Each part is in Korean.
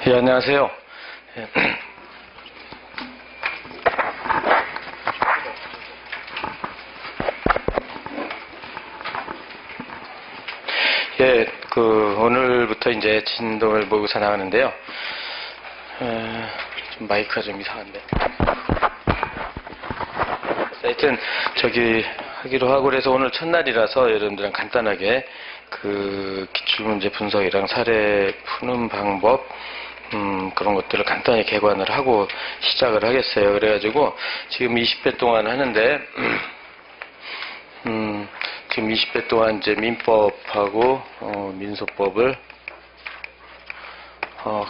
예, 안녕하세요. 예, 오늘부터 이제 진동을 모의고사 나가는데요. 좀 마이크가 좀 이상한데. 하여튼, 하기로 하고 그래서 오늘 첫날이라서 여러분들랑 간단하게 기출문제 분석이랑 사례 푸는 방법, 그런 것들을 간단히 개관을 하고 시작을 하겠어요. 그래가지고 지금 20회 동안 하는데, 지금 20회 동안 이제 민법하고, 민소법을,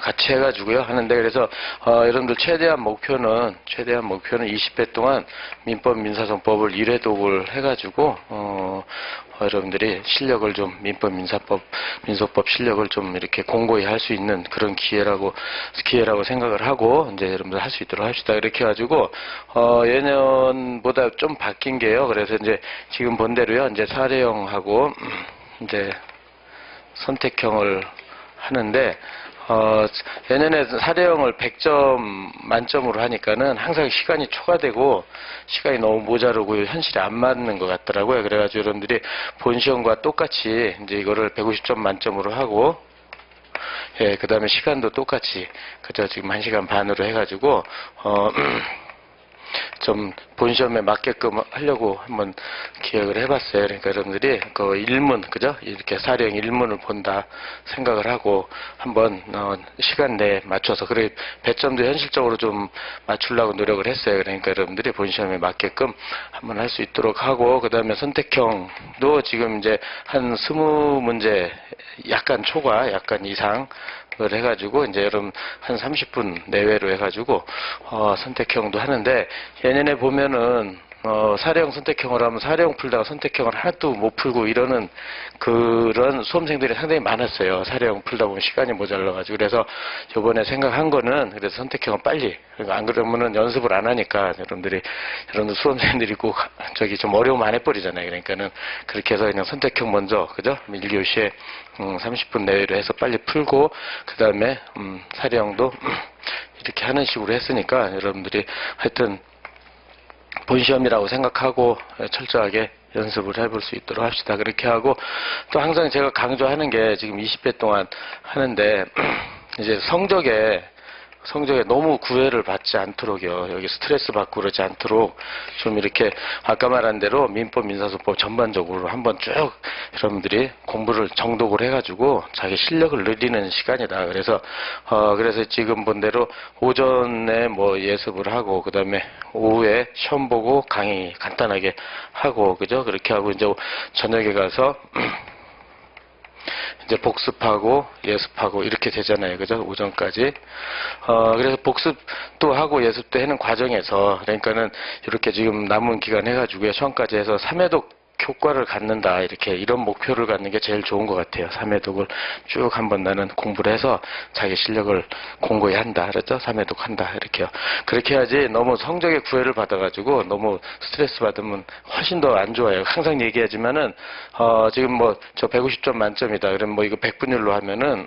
같이 해가지고요. 하는데, 그래서, 여러분들 최대한 목표는 20회 동안 민법, 민사소법을 1회 독을 해가지고, 여러분들이 실력을 좀, 민법, 민소법 실력을 좀 이렇게 공고히 할 수 있는 그런 기회라고 생각을 하고, 이제 여러분들 할 수 있도록 합시다. 이렇게 해가지고, 예년보다 좀 바뀐 게요. 그래서 이제 지금 본 대로요. 이제 사례형하고, 이제 선택형을 하는데, 예년에 사례형을 100점 만점으로 하니까는 항상 시간이 초과되고 시간이 너무 모자르고 현실에 안 맞는 것 같더라고요. 그래가지고 여러분들이 본 시험과 똑같이 이제 이거를 150점 만점으로 하고, 예, 그 다음에 시간도 똑같이, 그죠? 지금 1시간 반으로 해가지고, 좀 본시험에 맞게끔 하려고 한번 기획을 해봤어요. 그러니까 여러분들이 일문, 그죠? 이렇게 사례형 일문을 본다 생각을 하고 한번 시간 내에 맞춰서, 그래 배점도 현실적으로 좀 맞추려고 노력을 했어요. 그러니까 여러분들이 본시험에 맞게끔 한번 할 수 있도록 하고, 그 다음에 선택형도 지금 이제 한 20문제 약간 초과, 약간 이상 을 해가지고 이제 여러분 한 30분 내외로 해가지고 선택형도 하는데, 예년에 보면은 사례형 선택형을 하면 사례형 풀다가 선택형을 하나도 못 풀고 이러는 그런 수험생들이 상당히 많았어요. 사례형 풀다 보면 시간이 모자라가지고. 그래서 요번에 생각한 거는, 그래서 선택형은 빨리, 그러니까 안 그러면은 연습을 안 하니까 여러분들 수험생들이 꼭 좀 어려움 안 해버리잖아요. 그러니까는 그렇게 해서 그냥 선택형 먼저, 그죠? 1교시에 30분 내외로 해서 빨리 풀고, 그 다음에 사례형도 이렇게 하는 식으로 했으니까 여러분들이 하여튼 본시험이라고 생각하고 철저하게 연습을 해볼 수 있도록 합시다. 그렇게 하고, 또 항상 제가 강조하는 게 지금 20회 동안 하는데, 이제 성적에 너무 구애를 받지 않도록요. 여기 스트레스 받고 그러지 않도록 좀 이렇게 아까 말한 대로 민법, 민사소법 전반적으로 한번 쭉 여러분들이 공부를 정독을 해가지고 자기 실력을 늘리는 시간이다. 그래서 지금 본 대로 오전에 예습을 하고, 그 다음에 오후에 시험 보고 강의 간단하게 하고, 그죠? 그렇게 하고 이제 저녁에 가서 이제 복습하고 예습하고 이렇게 되잖아요. 그죠? 오전까지. 그래서 복습도 하고 예습도 하는 과정에서, 그러니까는 이렇게 지금 남은 기간 해가지고요. 시험까지 해서 3회독 효과를 갖는다. 이런 목표를 갖는 게 제일 좋은 것 같아요. 3회독을 쭉 한번 나는 공부를 해서 자기 실력을 공고히 한다. 그랬죠? 3회독 한다. 이렇게요. 그렇게 해야지 너무 성적에 구애를 받아가지고 너무 스트레스 받으면 훨씬 더 안 좋아요. 항상 얘기하지만은, 지금 저 150점 만점이다. 그러면 이거 100분율로 하면은,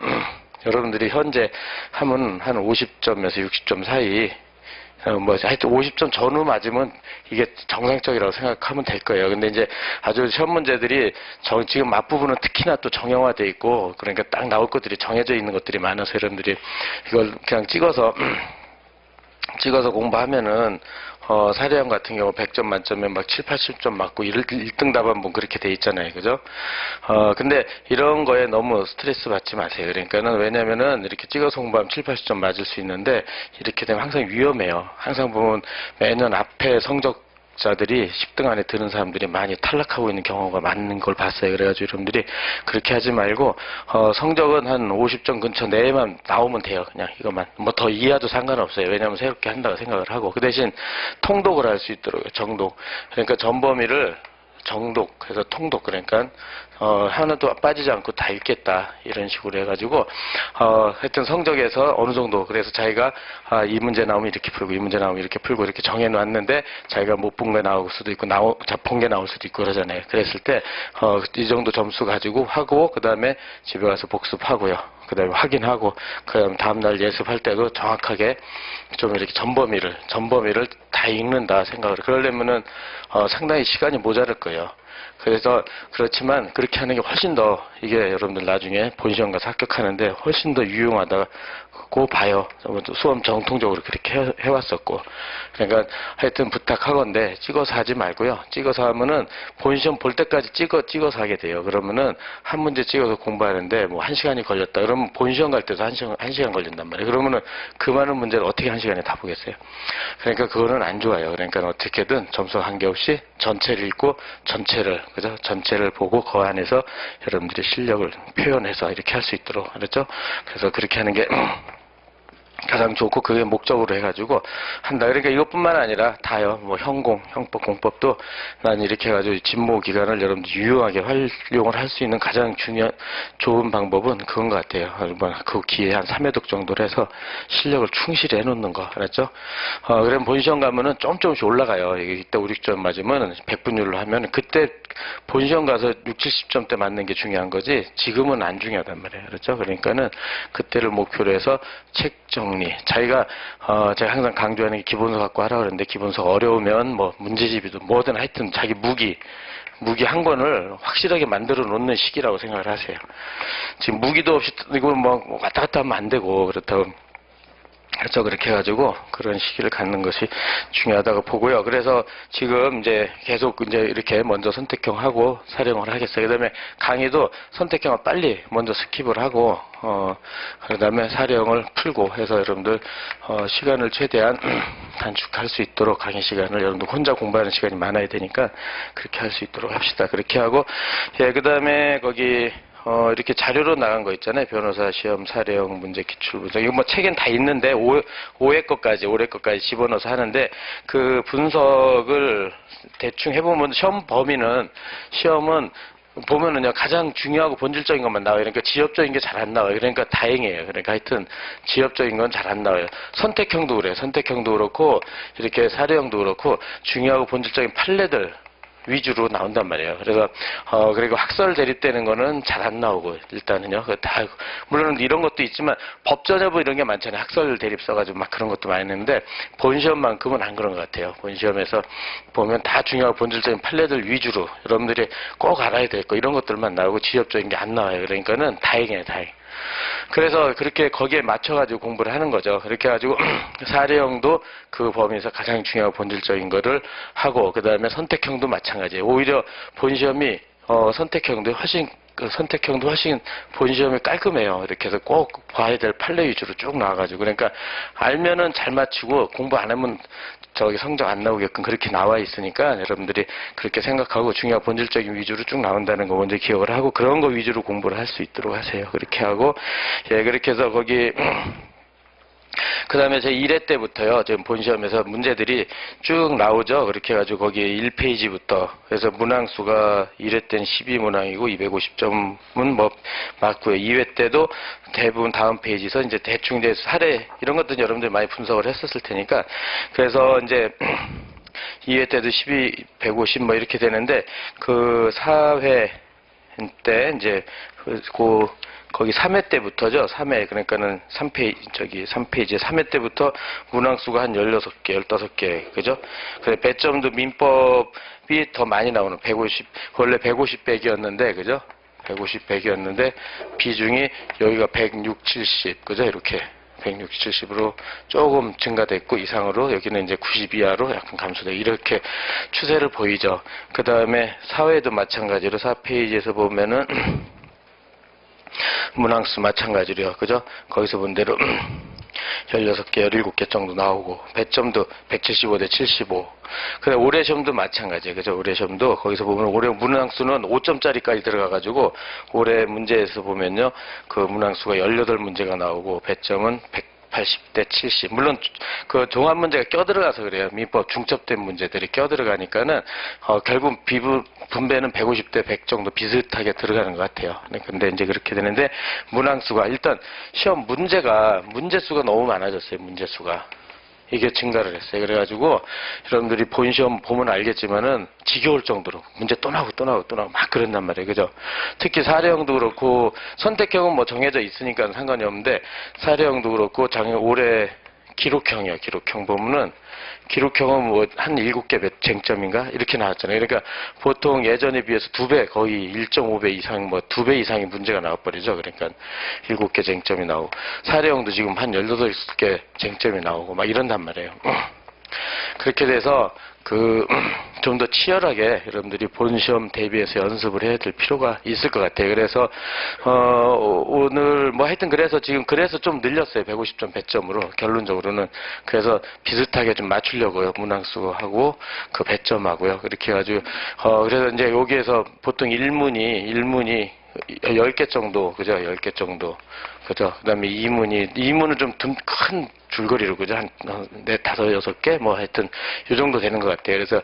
여러분들이 현재 하면 한 50점에서 60점 사이, 하여튼 50점 전후 맞으면 이게 정상적이라고 생각하면 될 거예요. 근데 이제 아주 시험 문제들이 지금 앞부분은 특히나 또 정형화돼 있고, 그러니까 딱 나올 것들이 정해져 있는 것들이 많아서 여러분들이 이걸 그냥 찍어서 공부하면은, 사례형 같은 경우 100점 만점에 7, 80점 맞고 1등 답안본 그렇게 돼 있잖아요. 그죠? 근데 이런 거에 너무 스트레스 받지 마세요. 그러니까는, 왜냐면은 이렇게 찍어서 공부하면 7, 80점 맞을 수 있는데, 이렇게 되면 항상 위험해요. 항상 보면 매년 앞에 성적자들이 10등 안에 드는 사람들이 많이 탈락하고 있는 경우가 많은 걸 봤어요. 그래가지고 여러분들이 그렇게 하지 말고, 성적은 한 50점 근처 내에만 나오면 돼요. 그냥 이것만. 더 이하도 상관없어요. 왜냐면 새롭게 한다고 생각을 하고. 그 대신 통독을 할 수 있도록, 정독. 그러니까 전범위를 정독해서 통독, 그러니까 하나도 빠지지 않고 다 읽겠다, 이런 식으로 해가지고 하여튼 성적에서 어느 정도, 그래서 자기가 이 문제 나오면 이렇게 풀고 이 문제 나오면 이렇게 풀고 이렇게 정해놨는데, 자기가 못 본 게 나올 수도 있고 본 게 나올 수도 있고 그러잖아요. 그랬을 때 이 정도 점수 가지고 하고, 그 다음에 집에 가서 복습하고요. 그 다음에 확인하고, 그 다음에 다음날 예습할 때도 정확하게 좀 이렇게 전범위를 다 읽는다 생각을. 그러려면은, 상당히 시간이 모자랄 거예요. 그래서 그렇지만 그렇게 하는 게 훨씬 더 이게 여러분들 나중에 본시험 가서 합격하는데 훨씬 더 유용하다고 봐요. 수험 정통적으로 그렇게 해왔었고. 그러니까 하여튼 부탁하건대 찍어서 하지 말고요. 찍어서 하면은 본시험 볼 때까지 찍어서 하게 돼요. 그러면은 한 문제 찍어서 공부하는데 뭐 1시간이 걸렸다. 그러면 본시험 갈 때도 1시간 걸린단 말이에요. 그러면은 그 많은 문제를 어떻게 1시간에 다 보겠어요. 그러니까 그거는 안 좋아요. 그러니까 어떻게든 점수 관계없이 전체를 읽고 그죠? 전체를 보고 그 안에서 여러분들의 실력을 표현해서 이렇게 할 수 있도록, 알았죠? 그래서 그렇게 하는 게 가장 좋고, 그게 목적으로 해가지고 한다. 그러니까 이것뿐만 아니라 다요. 뭐 형공, 형법, 공법도 난 이렇게 해가지고 진모 기간을 여러분들 유용하게 활용을 할 수 있는 가장 좋은 방법은 그건 것 같아요. 그 기회에 한 3회독 정도로 해서 실력을 충실히 해놓는 거, 알았죠? 그러면 본시험 가면은 조금씩 올라가요. 이때 5, 6점 맞으면 100분율로 하면 그때 본시험 가서 6, 70점대 맞는 게 중요한 거지 지금은 안 중요하단 말이에요. 그렇죠? 그러니까는 그때를 목표로 해서 책 정리. 자기가 제가 항상 강조하는 게 기본서 갖고 하라 그러는데, 기본서 어려우면 뭐 문제집이든 뭐든 하여튼 자기 무기 한 권을 확실하게 만들어 놓는 시기라고 생각을 하세요. 지금 무기도 없이 이걸 뭐 왔다 갔다 하면 안 되고, 그렇다고. 그렇죠. 그렇게 해가지고 그런 시기를 갖는 것이 중요하다고 보고요. 그래서 지금 이제 계속 이제 이렇게 먼저 선택형 하고 사령을 하겠어요. 그 다음에 강의도 선택형을 빨리 먼저 스킵을 하고, 그 다음에 사령을 풀고 해서 여러분들, 시간을 최대한 단축할 수 있도록 강의 시간을 여러분들 혼자 공부하는 시간이 많아야 되니까 그렇게 할 수 있도록 합시다. 그렇게 하고, 예, 그 다음에 거기, 이렇게 자료로 나간 거 있잖아요. 변호사 시험, 사례형 문제, 기출 분석. 이거 뭐 책엔 다 있는데, 올해 것까지 집어넣어서 하는데, 그 분석을 대충 해보면, 시험은 보면은요, 가장 중요하고 본질적인 것만 나와요. 그러니까 지엽적인 게 잘 안 나와요. 그러니까 다행이에요. 그러니까 하여튼 지엽적인 건 잘 안 나와요. 선택형도 그래요. 선택형도 그렇고, 이렇게 사례형도 그렇고, 중요하고 본질적인 판례들 위주로 나온단 말이에요. 그래서 그리고 학설 대립되는 거는 잘 안 나오고, 일단은요. 다 물론 이런 것도 있지만 법전여부 이런 게 많잖아요. 학설 대립 써가지고 막 그런 것도 많이 했는데 본시험만큼은 안 그런 것 같아요. 본시험에서 보면 다 중요하고 본질적인 판례들 위주로 여러분들이 꼭 알아야 될 거 이런 것들만 나오고 지엽적인 게 안 나와요. 그러니까는 다행이에요, 다행. 그래서 그렇게 거기에 맞춰가지고 공부를 하는 거죠. 그렇게 해가지고 사례형도 그 범위에서 가장 중요하고 본질적인 거를 하고, 그 다음에 선택형도 마찬가지예요. 오히려 본시험이 선택형도 훨씬 본시험이 깔끔해요. 이렇게 해서 꼭 봐야 될 판례 위주로 쭉 나와가지고. 그러니까 알면은 잘 맞추고 공부 안 하면 저기 성적 안 나오게끔 그렇게 나와 있으니까 여러분들이 그렇게 생각하고 중요한 본질적인 위주로 쭉 나온다는 거 먼저 기억을 하고 그런 거 위주로 공부를 할 수 있도록 하세요. 그렇게 하고, 예, 그렇게 해서 거기 그 다음에 제 1회 때부터요, 지금 본시험에서 문제들이 쭉 나오죠. 그렇게 해가지고 거기에 1페이지부터, 그래서 문항수가 1회 때는 12문항이고 250점은 뭐 맞고요. 2회 때도 대부분 다음 페이지에서 이제 대충 이제 사례, 이런 것들은 여러분들이 많이 분석을 했었을 테니까, 그래서 이제 2회 때도 12, 150 뭐 이렇게 되는데, 그 4회 때 이제 거기 3회 때부터죠. 3회, 그러니까는 3페이지 3회 때부터 문항수가 한 16개, 15개, 그죠? 그래, 배점도 민법이 더 많이 나오는 150, 원래 150 백이었는데, 그죠? 150 백이었는데, 비중이 여기가 106, 70, 그죠? 이렇게. 160, 70으로 조금 증가됐고, 이상으로 여기는 이제 90 이하로 약간 감소돼. 이렇게 추세를 보이죠. 그 다음에 사회도 마찬가지로 4페이지에서 보면은, 문항수 마찬가지로요. 그죠? 거기서 본 대로 16개, 17개 정도 나오고, 배점도 175대 75. 그래, 올해 시험도 마찬가지예요. 그죠? 올해 시험도 거기서 보면 올해 문항수는 5점짜리까지 들어가가지고, 올해 문제에서 보면요, 그 문항수가 18문제가 나오고, 배점은 180대 70. 물론 그 종합 문제가 껴들어가서 그래요. 민법 중첩된 문제들이 껴들어가니까는 결국 분배는 150대 100 정도 비슷하게 들어가는 것 같아요. 근데 이제 그렇게 되는데, 문항수가 일단 시험 문제수가 너무 많아졌어요. 문제수가. 이게 증가를 했어요. 그래가지고 여러분들이 본 시험 보면 알겠지만은 지겨울 정도로 문제 또 나오고 또 나오고 또 나오고 막 그런단 말이에요. 그죠? 특히 사례형도 그렇고 선택형은 뭐 정해져 있으니까 상관이 없는데 사례형도 그렇고 올해 기록형이요. 기록형 보면은 기록형은 뭐 한 7개 몇 쟁점인가 이렇게 나왔잖아요. 그러니까 보통 예전에 비해서 2배 거의 1.5배 이상 뭐 2배 이상의 문제가 나와버리죠. 그러니까 7개 쟁점이 나오고 사례형도 지금 한 18개 쟁점이 나오고 막 이런단 말이에요. 그렇게 돼서 좀 더 치열하게 여러분들이 본 시험 대비해서 연습을 해야 될 필요가 있을 것 같아요. 그래서 오늘 뭐 하여튼 그래서 좀 늘렸어요. 150점 배점으로 결론적으로는. 그래서 비슷하게 좀 맞추려고요. 문항수하고 그 배점하고요. 그렇게 해가지고 그래서 이제 여기에서 보통 일문이 10개 정도, 그죠? 10개 정도. 그죠? 그 다음에 이문은 좀 큰 줄거리로, 그죠? 한, 4, 5, 6개? 뭐 하여튼, 요 정도 되는 것 같아요. 그래서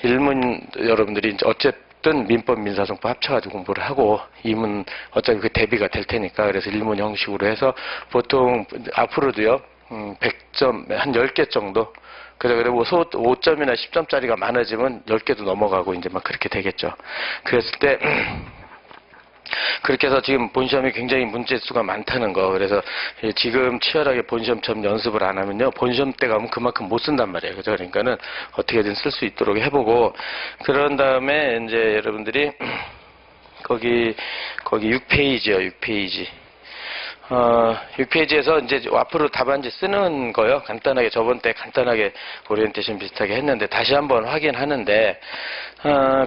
일문 여러분들이 이제 어쨌든 민법, 민사송법 합쳐가지고 공부를 하고, 이문 어차피 그 대비가 될 테니까, 그래서 일문 형식으로 해서 보통 앞으로도요, 100점, 한 10개 정도. 그래 뭐 5점이나 10점짜리가 많아지면 10개도 넘어가고 이제 막 그렇게 되겠죠. 그랬을 때, 그렇게 해서 지금 본시험이 굉장히 문제 수가 많다는 거. 그래서 지금 치열하게 본시험처럼 연습을 안 하면요. 본시험 때 가면 그만큼 못 쓴단 말이에요. 그죠? 그러니까는 어떻게든 쓸 수 있도록 해보고, 그런 다음에 이제 여러분들이 거기 6페이지요. 6페이지. 6페이지에서 이제 앞으로 답안지 쓰는 거요. 간단하게 저번 때 간단하게 오리엔테이션 비슷하게 했는데 다시 한번 확인하는데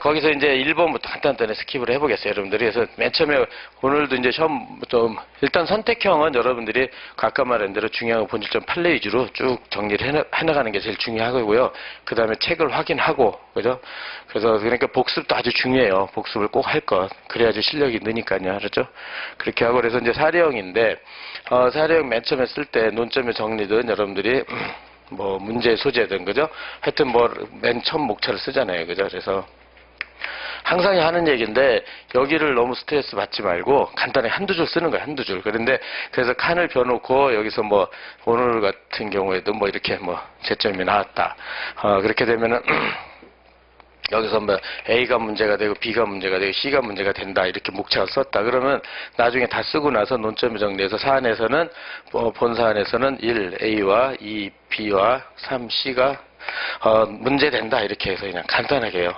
거기서 이제 1번부터 간단하게 스킵을 해보겠어요, 여러분들이. 그래서 맨 처음에 오늘도 이제 일단 선택형은 여러분들이 아까 말한 대로 중요한 거 본질점 판례 위주로 쭉 정리를 해나가는 게 제일 중요하고요. 그 다음에 책을 확인하고, 그죠? 그래서 그러니까 복습도 아주 중요해요. 복습을 꼭 할 것. 그래야지 실력이 느니까요, 알았죠? 그렇게 하고 그래서 이제 사례형인데 사례형 맨 처음에 쓸 때 논점의 정리든 여러분들이 뭐 문제 소재든, 그죠? 하여튼 뭐 맨 처음 목차를 쓰잖아요, 그죠? 그래서 항상 하는 얘기인데 여기를 너무 스트레스 받지 말고 간단히 한두 줄 쓰는 거예요. 한두 줄. 그런데 그래서 칸을 벼놓고 여기서 뭐 오늘 같은 경우에도 뭐 이렇게 뭐 채점이 나왔다. 그렇게 되면은 여기서 뭐 A가 문제가 되고 B가 문제가 되고 C가 문제가 된다 이렇게 목차를 썼다. 그러면 나중에 다 쓰고 나서 논점을 정리해서 사안에서는 본 사안에서는 1 A와 2 B와 3 C가 문제된다 이렇게 해서 그냥 간단하게 해요.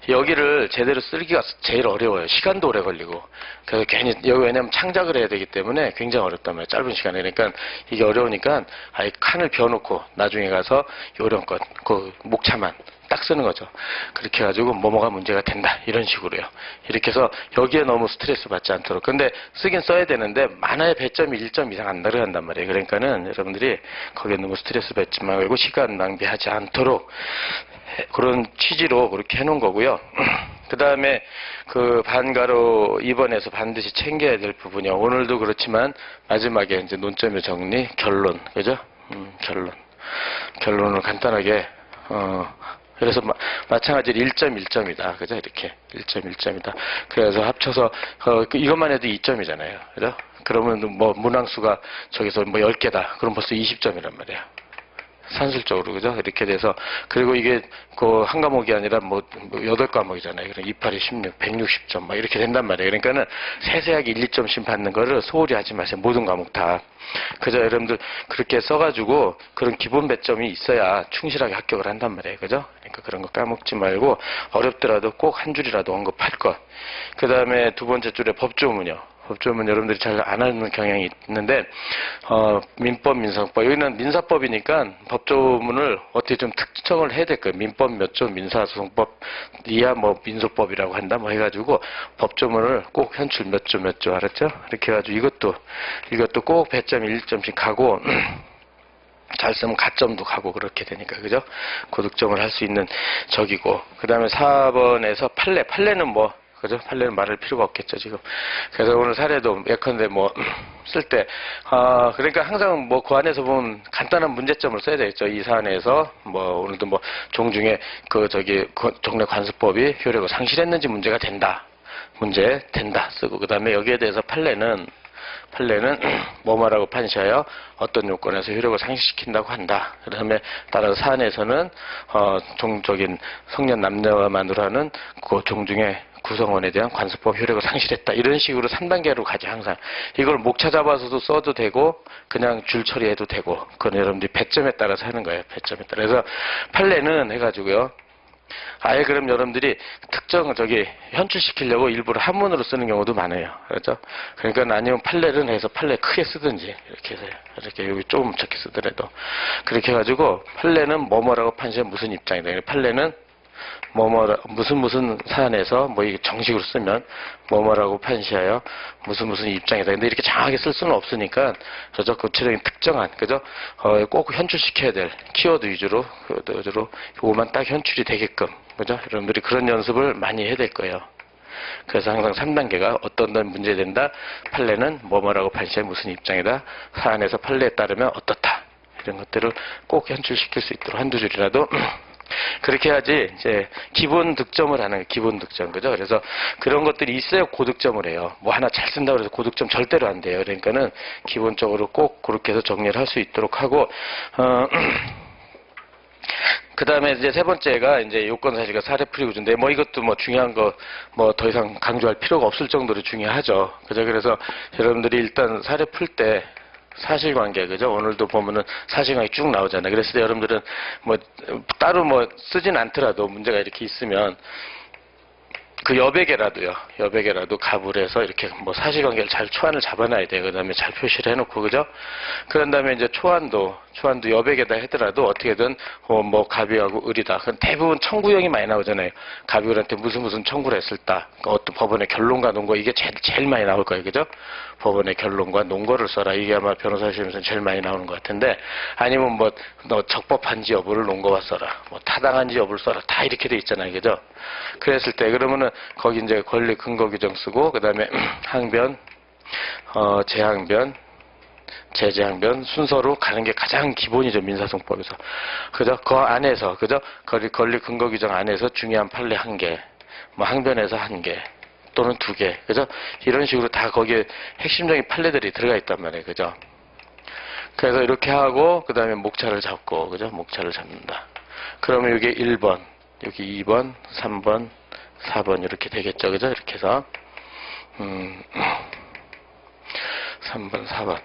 여기를 제대로 쓰기가 제일 어려워요. 시간도 오래 걸리고. 그래서 괜히, 여기 왜냐면 창작을 해야 되기 때문에 굉장히 어렵단 말이에요. 짧은 시간에. 그러니까 이게 어려우니까 아예 칸을 비워놓고 나중에 가서 요령껏, 그 목차만 딱 쓰는 거죠. 그렇게 해가지고 뭐뭐가 문제가 된다. 이런 식으로요. 이렇게 해서 여기에 너무 스트레스 받지 않도록. 근데 쓰긴 써야 되는데 많아야 배점이 1점 이상 안 들어간단 말이에요. 그러니까는 여러분들이 거기에 너무 스트레스 받지 말고 시간 낭비하지 않도록 그런 취지로 그렇게 해놓은 거고요. 그 다음에 그 반가로 2번에서 반드시 챙겨야 될 부분이요. 오늘도 그렇지만 마지막에 이제 논점의 정리, 결론, 그죠? 결론을 간단하게 그래서 마찬가지로 1점 1점이다. 그죠? 이렇게 1점 1점이다. 그래서 합쳐서 이것만 해도 2점이잖아요. 그죠? 그러면 뭐 문항수가 저기서 뭐 10개다. 그럼 벌써 20점이란 말이에요. 산술적으로, 그죠? 이렇게 돼서, 그리고 이게, 한 과목이 아니라 8과목이잖아요. 그럼 28이 16, 160점, 막 이렇게 된단 말이에요. 그러니까는 세세하게 1, 2점씩 받는 거를 소홀히 하지 마세요. 모든 과목 다. 그죠? 여러분들, 그렇게 써가지고, 그런 기본 배점이 있어야 충실하게 합격을 한단 말이에요. 그죠? 그러니까 그런 거 까먹지 말고, 어렵더라도 꼭 한 줄이라도 언급할 것. 그 다음에 두 번째 줄에 법조문이요. 법조문 여러분들이 잘 안 하는 경향이 있는데 민법, 민사법 여기는 민사법이니까 법조문을 어떻게 좀 특정을 해야 될 거예요. 민법 몇 조, 민사소송법 이하 뭐 민소법이라고 한다 뭐 해가지고 법조문을 꼭 현출 몇 조 몇 조 알았죠? 이렇게 해가지고 이것도 꼭 배점 1점씩 가고 잘 쓰면 가점도 가고 그렇게 되니까 그죠? 고득점을 할 수 있는 적이고 그 다음에 4번에서 판례는 뭐 그죠? 판례는 말할 필요가 없겠죠, 지금. 그래서 오늘 사례도 예컨대 쓸 때, 그러니까 항상 그 안에서 보면 간단한 문제점을 써야 되겠죠. 이 사안에서, 오늘도 종중에 종래 관습법이 효력을 상실했는지 문제가 된다. 쓰고, 그 다음에 여기에 대해서 판례는 판례는 뭐뭐라고 판시하여 어떤 요건에서 효력을 상실시킨다고 한다. 그 다음에 따라서 사안에서는 종적인 성년 남녀만으로 하는 그 종중의 구성원에 대한 관습법 효력을 상실했다. 이런 식으로 3단계로 가지 항상. 이걸 목 찾아봐서도 써도 되고 그냥 줄 처리해도 되고 그건 여러분들이 배점에 따라서 하는 거예요. 배점에 따라. 그래서 판례는 해가지고요. 아예 그럼 여러분들이 특정 현출시키려고 일부러 한문으로 쓰는 경우도 많아요. 그렇죠? 그러니까 아니면 판례를 해서 판례 크게 쓰든지 이렇게 해서요. 이렇게 여기 조금 적게 쓰더라도 그렇게 해가지고 판례는 뭐뭐라고 판시해 무슨 입장이다. 판례는 무슨 사안에서 뭐 이게 정식으로 쓰면 뭐뭐라고 판시하여 무슨 입장이다. 근데 이렇게 장하게 쓸 수는 없으니까 그죠? 구체적인 특정한 그죠? 꼭 현출시켜야 될 키워드 위주로 요거만 딱 현출이 되게끔 그죠? 여러분들이 그런 연습을 많이 해야 될 거예요. 그래서 항상 3단계가 어떤 문제된다. 판례는 뭐뭐라고 판시하여 무슨 입장이다. 사안에서 판례에 따르면 어떻다. 이런 것들을 꼭 현출시킬 수 있도록 한두 줄이라도 그렇게 해야지 이제 기본 득점을 하는 기본 득점 그죠? 그래서 그런 것들이 있어야 고득점을 해요. 뭐 하나 잘 쓴다고 해서 고득점 절대로 안 돼요. 그러니까는 기본적으로 꼭 그렇게 해서 정리를 할 수 있도록 하고 그 다음에 이제 세 번째가 이제 요건사실과 사례풀이 구조인데 뭐 이것도 뭐 중요한 거 뭐 더 이상 강조할 필요가 없을 정도로 중요하죠. 그죠? 그래서 여러분들이 일단 사례 풀 때 사실관계, 그죠? 오늘도 보면은 사실관계 쭉 나오잖아요. 그랬을 때 여러분들은 뭐 따로 뭐 쓰진 않더라도 문제가 이렇게 있으면 그 여백에라도 갑을 해서 이렇게 뭐 사실관계를 잘 초안을 잡아놔야 돼요. 그 다음에 잘 표시를 해놓고, 그죠? 그런 다음에 이제 초안도 여백에다 하더라도 어떻게든 뭐 갑이하고 을이다. 그건 대부분 청구형이 많이 나오잖아요. 갑이 을한테 무슨 청구를 했을까? 그러니까 어떤 법원의 결론과 논거 이게 제일 많이 나올 거예요. 그죠? 법원의 결론과 논거를 써라. 이게 아마 변호사 시험에서 제일 많이 나오는 것 같은데 아니면 뭐 너 적법한지 여부를 논거와 써라. 뭐 타당한지 여부를 써라. 다 이렇게 돼 있잖아요. 그죠? 그랬을 때 그러면은 거기 이제 권리 근거 규정 쓰고 그다음에 항변, 재항변, 재재항변 순서로 가는 게 가장 기본이죠. 민사소송법에서. 그죠? 그 안에서 그죠? 권리 근거 규정 안에서 중요한 판례 1개, 뭐 항변에서 1개 또는 2개. 그죠? 이런 식으로 다 거기에 핵심적인 판례들이 들어가 있단 말이에요. 그죠? 그래서 이렇게 하고 그다음에 목차를 잡고 그죠? 목차를 잡는다. 그러면 여기 1번, 여기 2번, 3번, 4번 이렇게 되겠죠. 그죠? 이렇게 해서 3번, 4번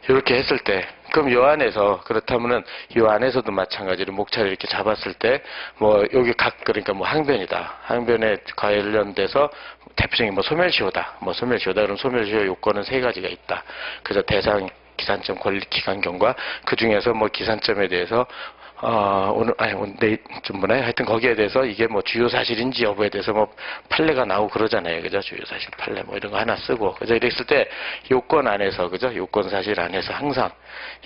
이렇게 했을 때 그럼 요 안에서 그렇다면은 요 안에서도 마찬가지로 목차를 이렇게 잡았을 때 뭐 여기 그러니까 뭐 항변이다. 항변에 관련돼서 대표적인 뭐 소멸시효다. 그럼 소멸시효 요건은 3가지가 있다. 그래서 대상 기산점 권리 기간경과 그 중에서 뭐 기산점에 대해서 내일쯤분에 하여튼 거기에 대해서 이게 뭐 주요 사실인지 여부에 대해서 뭐 판례가 나오고 그러잖아요. 그죠? 주요 사실 판례 뭐 이런 거 하나 쓰고. 그죠? 이랬을 때 요건 안에서, 그죠? 요건 사실 안에서 항상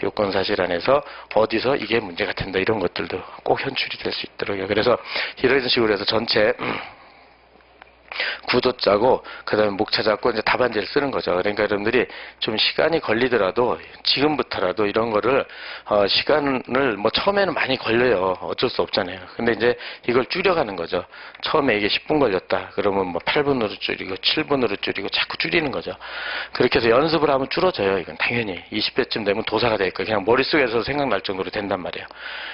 요건 사실 안에서 어디서 이게 문제가 된다. 이런 것들도 꼭 현출이 될 수 있도록요. 그래서 이런 식으로 해서 전체 구도 짜고 그다음에 목차 잡고 이제 답안지를 쓰는 거죠. 그러니까 여러분들이 좀 시간이 걸리더라도 지금부터라도 이런 거를 시간을 뭐 처음에는 많이 걸려요. 어쩔 수 없잖아요. 근데 이제 이걸 줄여가는 거죠. 처음에 이게 10분 걸렸다. 그러면 뭐 8분으로 줄이고 7분으로 줄이고 자꾸 줄이는 거죠. 그렇게 해서 연습을 하면 줄어져요. 이건 당연히 20회쯤 되면 도사가 될 거예요. 그냥 머릿속에서 생각날 정도로 된단 말이에요.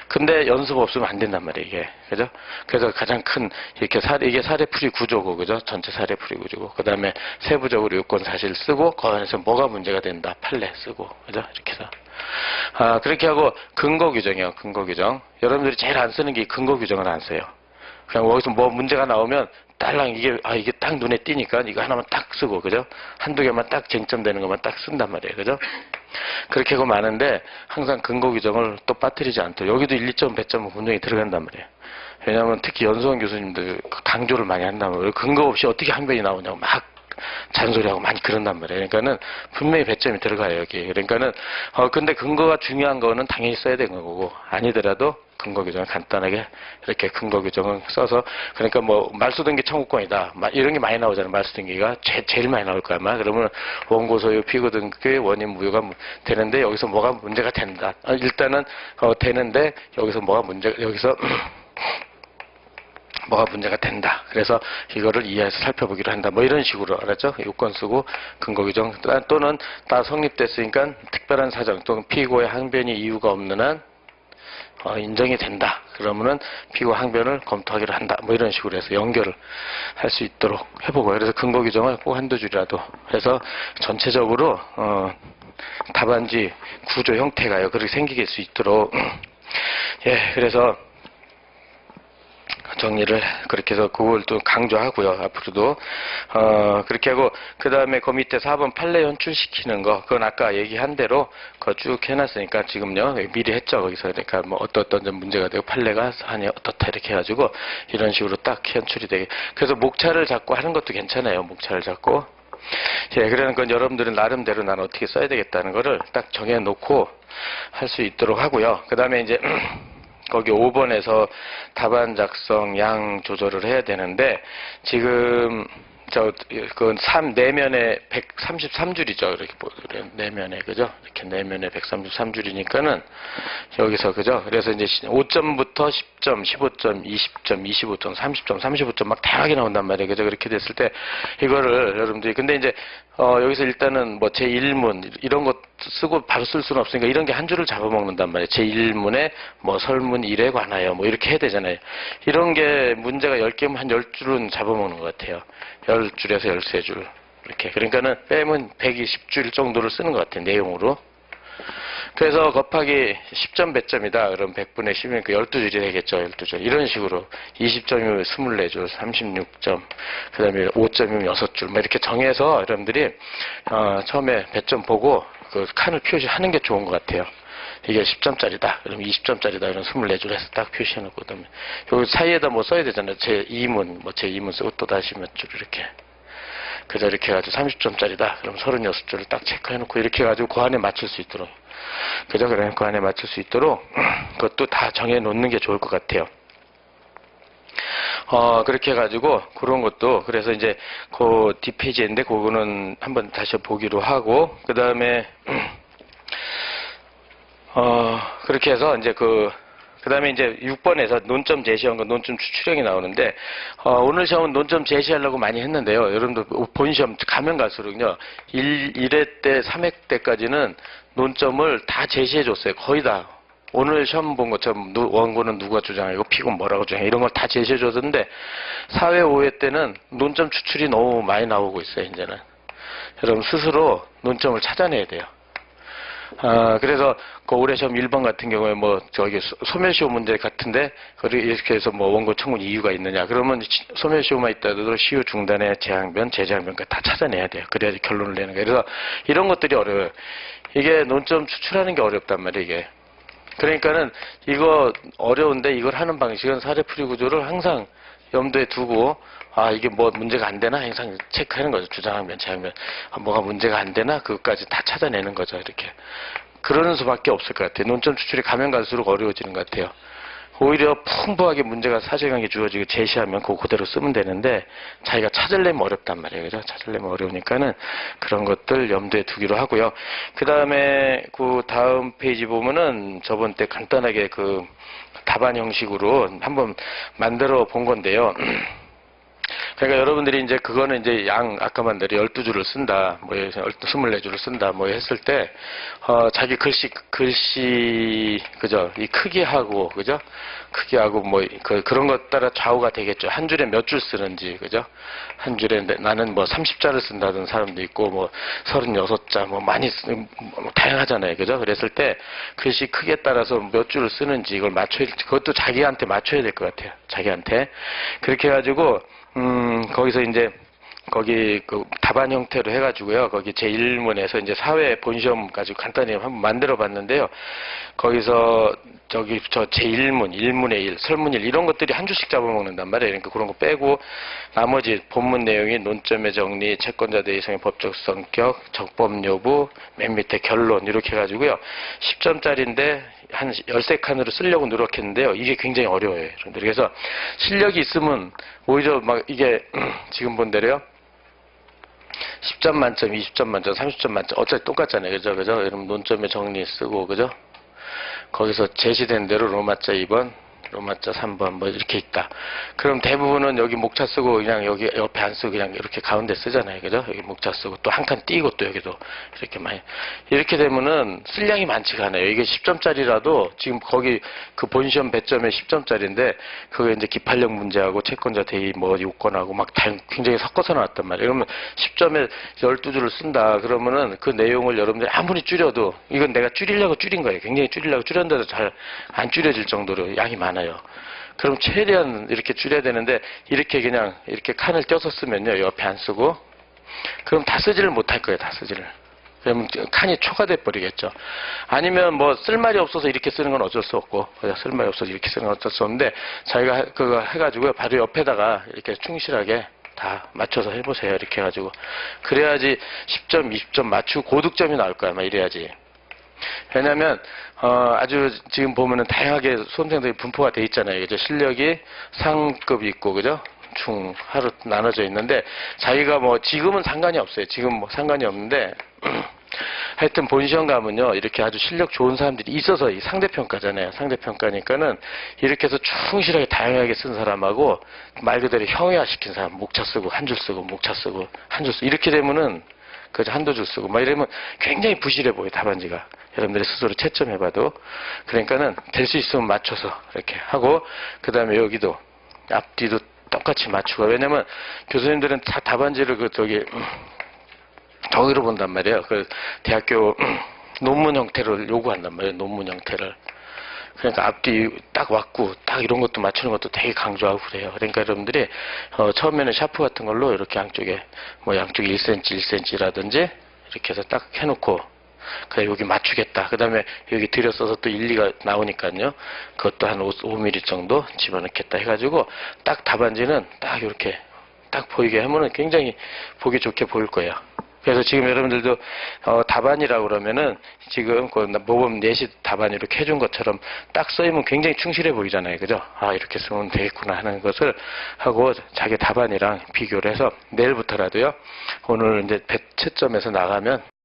근데 연습 없으면 안 된단 말이에요. 이게 그죠? 그래서 가장 큰 이렇게 이게 사례풀이 구조고 그죠? 전체 사례풀이 구조고 그 다음에 세부적으로 요건 사실 쓰고 그 안에서 뭐가 문제가 된다 판례 쓰고 그죠? 이렇게 해서 그렇게 하고 근거 규정이요. 근거 규정 여러분들이 제일 안 쓰는 게 근거 규정을 안 써요. 그냥 거기서 뭐 문제가 나오면 딸랑 이게 딱 눈에 띄니까 이거 하나만 딱 쓰고 그죠? 한두 개만 딱 쟁점되는 것만 딱 쓴단 말이에요. 그죠? 그렇게 하고 많은데 항상 근거 규정을 또 빠뜨리지 않도록 여기도 1, 2점, 배점은 분명히 들어간단 말이에요. 왜냐하면 특히 연수원 교수님들 강조를 많이 한단 말이에요. 근거 없이 어떻게 항변이 나오냐고 막 잔소리하고 많이 그런단 말이에요. 그러니까는 분명히 배점이 들어가요, 여기. 그러니까는, 근데 근거가 중요한 거는 당연히 써야 되는 거고, 아니더라도 근거 규정을 간단하게 이렇게 근거 규정을 써서, 그러니까 뭐, 말소등기 청구권이다. 이런 게 많이 나오잖아요, 말소등기가. 제일 많이 나올 거야, 아마. 그러면 원고 소유, 피고 등기, 원인 무효가 되는데, 여기서 뭐가 문제가 된다. 일단은, 되는데, 여기서 뭐가 여기서, 뭐가 문제가 된다. 그래서 이거를 이해해서 살펴보기로 한다. 뭐 이런 식으로 알았죠? 요건 쓰고 근거 규정 또는 다 성립됐으니까 특별한 사정 또는 피고의 항변이 이유가 없는 한 인정이 된다. 그러면은 피고 항변을 검토하기로 한다. 뭐 이런 식으로 해서 연결을 할 수 있도록 해보고요. 그래서 근거 규정을 꼭 한두 줄이라도 해서 전체적으로 답안지 구조 형태가요. 그렇게 생기게 수 있도록 예, 그래서 정리를 그렇게 해서 그걸 또 강조하고요. 앞으로도 그렇게 하고 그 다음에 그 밑에 4번 판례 연출시키는 거 그건 아까 얘기한 대로 그거 쭉 해놨으니까 지금요 미리 했죠. 거기서 그러니까 뭐 어떤 점 문제가 되고 판례가 사안이 어떻다 이렇게 해가지고 이런 식으로 딱 연출이 되게 그래서 목차를 잡고 하는 것도 괜찮아요. 목차를 잡고 예, 그러니까 여러분들은 나름대로 난 어떻게 써야 되겠다는 거를 딱 정해놓고 할 수 있도록 하고요. 그 다음에 이제 거기 5번에서 답안 작성 양 조절을 해야 되는데 지금 그 내면에 133줄이죠. 이렇게 내면에 그죠? 이렇게 내면에 133줄이니까는 여기서 그죠? 그래서 이제 5점부터 10점, 15점, 20점, 25점, 30점, 35점 막 다양하게 나온단 말이에요. 그죠? 그렇게 됐을 때 이거를 여러분들이 근데 이제 여기서 일단은 뭐 제1문 이런 것 쓰고 바로 쓸 수는 없으니까 이런 게 한 줄을 잡아먹는단 말이에요. 제1문에 뭐 설문 1에 관하여 뭐 이렇게 해야 되잖아요. 이런 게 문제가 10개면 한 10줄은 잡아먹는 것 같아요. 10줄에서 13줄. 이렇게. 그러니까는 빼면 120줄 정도를 쓰는 것 같아요. 내용으로. 그래서 곱하기 10점 배점이다. 그럼 100분의 10이니까 12줄이 되겠죠. 12줄. 이런 식으로 20점이면 24줄, 36점, 그 다음에 5점이면 6줄. 뭐 이렇게 정해서 여러분들이 처음에 배점 보고 그 칸을 표시하는 게 좋은 것 같아요. 이게 10점짜리다. 그럼 20점짜리다. 이런 24줄 해서 딱 표시해놓고, 그다음에 여기 사이에다 뭐 써야 되잖아요. 제2문, 뭐 제2문 쓰고 또 다시 몇 줄 이렇게. 그래서 이렇게 해가지고 30점짜리다. 그럼 36줄을 딱 체크해놓고 이렇게 해가지고 그 안에 맞출 수 있도록. 그죠? 그러면 그 안에 맞출 수 있도록 그것도 다 정해놓는 게 좋을 것 같아요. 그렇게 해가지고, 그런 것도, 그래서 이제, 그 뒷페이지인데, 그거는 한번 다시 보기로 하고, 그 다음에, 그렇게 해서 이제 그 다음에 이제 6번에서 논점 제시한 거 논점 추출형이 나오는데, 오늘 시험은 논점 제시하려고 많이 했는데요. 여러분들 본 시험 가면 갈수록요, 1회 때, 3회 때까지는 논점을 다 제시해 줬어요. 거의 다. 오늘 시험 본 것처럼 원고는 누가 주장하고 피고는 뭐라고 주장해 이런 걸 다 제시해 줬는데 4회, 5회 때는 논점 추출이 너무 많이 나오고 있어요. 이제는. 여러분 스스로 논점을 찾아내야 돼요. 그래서 그 올해 시험 1번 같은 경우에 뭐 저기 소멸시효 문제 같은데 이렇게 해서 뭐 원고 청구 이유가 있느냐 그러면 소멸시효만 있다도 시효 중단에 재항변, 재재항변까지 다 찾아내야 돼요. 그래야지 결론을 내는 거예요. 그래서 이런 것들이 어려워요. 이게 논점 추출하는 게 어렵단 말이에요. 이게. 그러니까는 이거 어려운데 이걸 하는 방식은 사례풀이 구조를 항상 염두에 두고 이게 뭐 문제가 안 되나 항상 체크하는 거죠. 주장하면 재항면 뭐가 문제가 안 되나 그것까지 다 찾아내는 거죠. 이렇게 그러는 수밖에 없을 것 같아요. 논점 추출이 가면 갈수록 어려워지는 것 같아요. 오히려 풍부하게 문제가 사실관계 주어지고 제시하면 그거 그대로 쓰면 되는데 자기가 찾으려면 어렵단 말이에요. 그죠? 찾으려면 어려우니까는 그런 것들 염두에 두기로 하고요. 그 다음에 그 다음 페이지 보면은 저번 때 간단하게 그 답안 형식으로 한번 만들어 본 건데요. 그러니까 여러분들이 이제 그거는 이제 아까 말대로 12줄을 쓴다, 뭐 24줄을 쓴다, 뭐 했을 때, 자기 글씨, 그죠? 이 크기하고, 그죠? 크기하고 뭐, 그런 것 따라 좌우가 되겠죠. 한 줄에 몇 줄 쓰는지, 그죠? 한 줄에 나는 뭐 30자를 쓴다는 사람도 있고, 뭐 36자, 뭐 많이 뭐 다양하잖아요. 그죠? 그랬을 때 글씨 크기에 따라서 몇 줄을 쓰는지 이걸 그것도 자기한테 맞춰야 될 것 같아요. 자기한테. 그렇게 해가지고, 거기서 이제, 거기, 답안 형태로 해가지고요. 거기 제1문에서 이제 사회 본시험 가지고 간단히 한번 만들어 봤는데요. 거기서, 저 제1문, 1문의 1, 설문 1, 이런 것들이 한 줄씩 잡아먹는단 말이에요. 그러니까 그런 거 빼고, 나머지 본문 내용이 논점의 정리, 채권자 대의성의 법적 성격, 적법 여부, 맨 밑에 결론, 이렇게 해가지고요. 10점짜리인데, 한 13칸으로 쓰려고 노력했는데요. 이게 굉장히 어려워요. 여러분들. 그래서 실력이 있으면 오히려 막 이게 지금 본 대로요. 10점 만점, 20점 만점, 30점 만점 어차피 똑같잖아요. 그죠? 여러분 논점의 정리 쓰고 그죠? 거기서 제시된 대로 로마자 2번 로마자 3번 뭐 이렇게 있다. 그럼 대부분은 여기 목차 쓰고 그냥 여기 옆에 안 쓰고 그냥 이렇게 가운데 쓰잖아요. 그죠? 여기 목차 쓰고 또 한 칸 띄고 또 여기도 이렇게 많이. 이렇게 되면은 쓸 양이 많지가 않아요. 이게 10점짜리라도 지금 거기 그 본시험 배점에 10점짜리인데 그게 이제 기판력 문제하고 채권자 대의 뭐 요건하고 막 굉장히 섞어서 나왔단 말이에요. 그러면 10점에 12줄을 쓴다. 그러면은 그 내용을 여러분들이 아무리 줄여도 이건 내가 줄이려고 줄인 거예요. 굉장히 줄이려고 줄였는데도 잘 안 줄여질 정도로 양이 많아요. 그럼 최대한 이렇게 줄여야 되는데 이렇게 그냥 이렇게 칸을 껴서 쓰면요. 옆에 안 쓰고 그럼 다 쓰지를 못할 거예요. 다 쓰지를. 그러면 칸이 초과돼 버리겠죠. 아니면 뭐 쓸말이 없어서 이렇게 쓰는 건 어쩔 수 없고 쓸말이 없어서 이렇게 쓰는 건 어쩔 수 없는데 자기가 그거 해가지고 바로 옆에다가 이렇게 충실하게 다 맞춰서 해보세요. 이렇게 해가지고 그래야지 10점, 20점 맞추고 고득점이 나올 거야. 아마 이래야지. 왜냐면 아주 지금 보면은 다양하게 수험생들이 분포가 돼 있잖아요. 그죠? 실력이 상급이 있고 그죠? 중 하루 나눠져 있는데 자기가 뭐 지금은 상관이 없어요. 지금 뭐 상관이 없는데 하여튼 본시험 가면요 이렇게 아주 실력 좋은 사람들이 있어서 이 상대평가잖아요. 상대평가니까는 이렇게 해서 충실하게 다양하게 쓴 사람하고 말 그대로 형해화시킨 사람 목차 쓰고 한 줄 쓰고 목차 쓰고 한 줄 쓰고 이렇게 되면은 그저 한두 줄 쓰고 막 이러면 굉장히 부실해 보여요. 답안지가. 여러분들이 스스로 채점해봐도. 그러니까는 될 수 있으면 맞춰서 이렇게 하고 그 다음에 여기도 앞뒤도 똑같이 맞추고. 왜냐면 교수님들은 다 답안지를 저기로 본단 말이에요. 그 대학교 논문 형태를 요구한단 말이에요. 논문 형태를. 그러니까 앞뒤 딱 왔고 딱 이런 것도 맞추는 것도 되게 강조하고 그래요. 그러니까 여러분들이 처음에는 샤프 같은 걸로 이렇게 양쪽에 뭐 양쪽에 1cm, 1cm라든지 이렇게 해서 딱 해놓고 그래 여기 맞추겠다. 그 다음에 여기 들여써서 또 1, 2가 나오니까요. 그것도 한 5mm 정도 집어넣겠다 해가지고 딱 답안지는 딱 이렇게 딱 보이게 하면은 굉장히 보기 좋게 보일 거예요. 그래서 지금 여러분들도 답안이라고 그러면은 지금 그 모범 내시 답안 이렇게 해준 것처럼 딱 써있으면 굉장히 충실해 보이잖아요. 그죠? 아 이렇게 쓰면 되겠구나 하는 것을 하고 자기 답안이랑 비교를 해서 내일부터라도요. 오늘 이제 채점에서 나가면